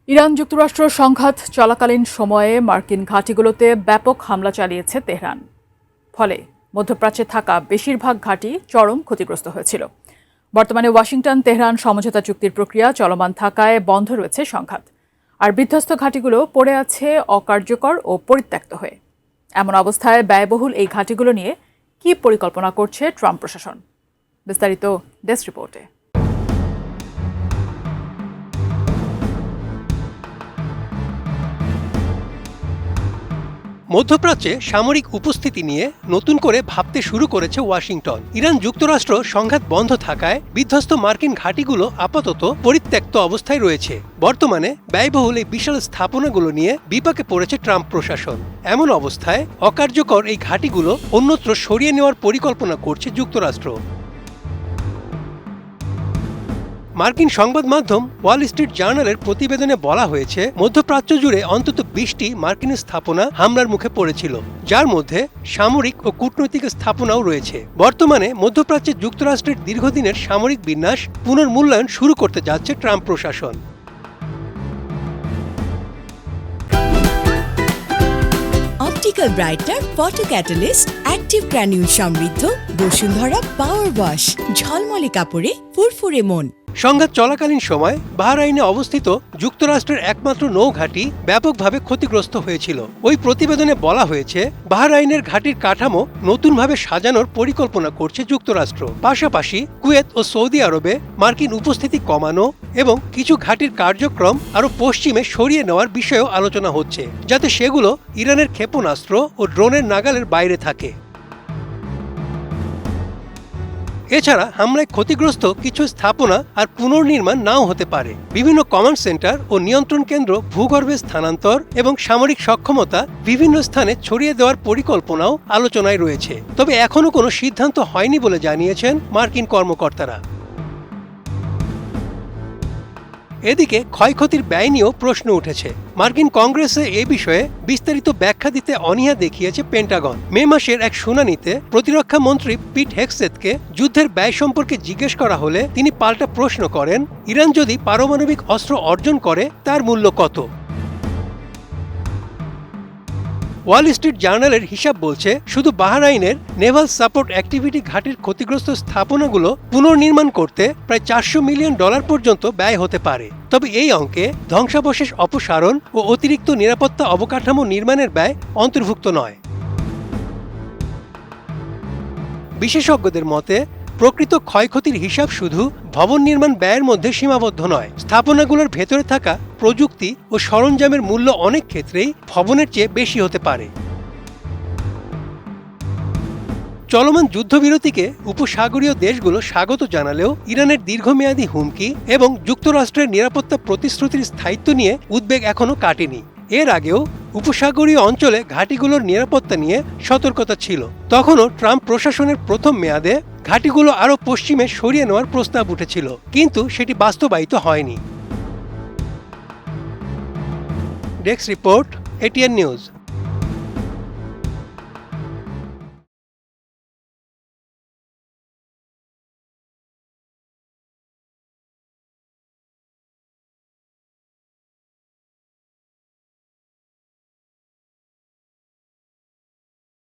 Iran যুক্তরাষ্ট্র সংঘাত চলাকালীন সময়ে মার্কিন ঘাঁটিগুলোতে ব্যাপক হামলা চালিয়েছে তেহরান। ফলে মধ্যপ্রাচ্যে থাকা বেশিরভাগ ঘাঁটি চরম ক্ষতিগ্রস্ত হয়েছিল। বর্তমানে ওয়াশিংটন তেহরান সমঝোতা চুক্তির প্রক্রিয়া চলমান থাকায় বন্ধ রয়েছে সংঘাত, আর বিধ্বস্ত ঘাঁটিগুলো পড়ে আছে অকার্যকর ও পরিত্যক্ত হয়ে। এমন অবস্থায় ব্যয়বহুল এই ঘাঁটিগুলো নিয়ে কী পরিকল্পনা করছে ট্রাম্প প্রশাসন? বিস্তারিত ডেস্ক রিপোর্টে। মধ্যপ্রাচ্যে সামরিক উপস্থিতি নিয়ে নতুন করে ভাবতে শুরু করেছে ওয়াশিংটন। ইরান যুক্তরাষ্ট্র সংঘাত বন্ধ থাকায় বিধ্বস্ত মার্কিন ঘাঁটিগুলো আপাতত পরিত্যক্ত অবস্থায় রয়েছে। বর্তমানে ব্যয়বহুল এই বিশাল স্থাপনাগুলো নিয়ে বিপাকে পড়েছে ট্রাম্প প্রশাসন। এমন অবস্থায় অকার্যকর এই ঘাঁটিগুলো অন্যত্র সরিয়ে নেওয়ার পরিকল্পনা করছে যুক্তরাষ্ট্র। মার্কিন সংবাদ মাধ্যম ওয়াল স্ট্রিট জার্নালের প্রতিবেদনে বলা হয়েছে, মধ্যপ্রাচ্য জুড়ে অন্তত ২০টি মার্কিন স্থাপনা হামলার মুখে পড়েছিল, যার মধ্যে সামরিক ও কূটনৈতিক স্থাপনাও রয়েছে। বর্তমানে মধ্যপ্রাচ্যে যুক্তরাষ্ট্রের দীর্ঘদিনের সামরিক বিন্যাস পুনর্মূল্যায়ন শুরু করতে যাচ্ছে ট্রাম্প প্রশাসন। Optical brighter, photo catalyst, active granule সমৃদ্ধ বসুন্ধরা পাওয়ার ওয়াশ, ঝলমলে কাপড়ে ফুরফুরে মন। সংঘাত চলাকালীন সময় বাহরাইনে অবস্থিত যুক্তরাষ্ট্রের একমাত্র নৌঘাঁটি ব্যাপকভাবে ক্ষতিগ্রস্ত হয়েছিল। ওই প্রতিবেদনে বলা হয়েছে, বাহরাইনের ঘাঁটির কাঠামো নতুনভাবে সাজানোর পরিকল্পনা করছে যুক্তরাষ্ট্র। পাশাপাশি কুয়েত ও সৌদি আরবে মার্কিন উপস্থিতি কমানো এবং কিছু ঘাঁটির কার্যক্রম আরও পশ্চিমে সরিয়ে নেওয়ার বিষয়েও আলোচনা হচ্ছে, যাতে সেগুলো ইরানের ক্ষেপণাস্ত্র ও ড্রোনের নাগালের বাইরে থাকে। এছাড়া হামলায় ক্ষতিগ্রস্ত কিছু স্থাপনা আর পুনর্নির্মাণ নাও হতে পারে। বিভিন্ন কমান্ড সেন্টার ও নিয়ন্ত্রণ কেন্দ্র ভূগর্ভে স্থানান্তর এবং সামরিক সক্ষমতা বিভিন্ন স্থানে ছড়িয়ে দেওয়ার পরিকল্পনাও আলোচনায় রয়েছে। তবে এখনও কোনো সিদ্ধান্ত হয়নি বলে জানিয়েছেন মার্কিন কর্মকর্তারা। এদিকে ক্ষয়ক্ষতির ব্যয় নিয়েও প্রশ্ন উঠেছে। মার্কিন কংগ্রেসে এ বিষয়ে বিস্তারিত ব্যাখ্যা দিতে অনীহা দেখিয়েছে পেন্টাগন। মে মাসের এক শুনানিতে প্রতিরক্ষা মন্ত্রী পিট হেগসেথকে যুদ্ধের ব্যয় সম্পর্কে জিজ্ঞেস করা হলে তিনি পাল্টা প্রশ্ন করেন, ইরান যদি পারমাণবিক অস্ত্র অর্জন করে তার মূল্য কত? ওয়াল স্ট্রিট জার্নালের হিসাব বলছে, শুধু বাহরাইনের নেভাল সাপোর্ট অ্যাক্টিভিটি ঘাঁটির ক্ষতিগ্রস্ত স্থাপনাগুলো পুনর্নির্মাণ করতে প্রায় $400 মিলিয়ন পর্যন্ত ব্যয় হতে পারে। তবে এই অঙ্কে ধ্বংসাবশেষ অপসারণ ও অতিরিক্ত নিরাপত্তা অবকাঠামো নির্মাণের ব্যয় অন্তর্ভুক্ত নয়। বিশেষজ্ঞদের মতে, প্রকৃত ক্ষয়ক্ষতির হিসাব শুধু ভবন নির্মাণ ব্যয়ের মধ্যে সীমাবদ্ধ নয়। স্থাপনাগুলোর ভেতরে থাকা প্রযুক্তি ও সরঞ্জামের মূল্য অনেক ক্ষেত্রেই ভবনের চেয়ে বেশি হতে পারে। চলমান যুদ্ধবিরতিকে উপসাগরীয় দেশগুলো স্বাগত জানালেও ইরানের দীর্ঘমেয়াদী হুমকি এবং যুক্তরাষ্ট্রের নিরাপত্তা প্রতিশ্রুতির স্থায়িত্ব নিয়ে উদ্বেগ এখনও কাটেনি। এর আগেও উপসাগরীয় অঞ্চলে ঘাঁটিগুলোর নিরাপত্তা নিয়ে সতর্কতা ছিল। তখনও ট্রাম্প প্রশাসনের প্রথম মেয়াদে ঘাঁটিগুলো আরও পশ্চিমে সরিয়ে নেওয়ার প্রস্তাব উঠেছিল, কিন্তু সেটি বাস্তবায়িত হয়নি। Desk report, ATN news.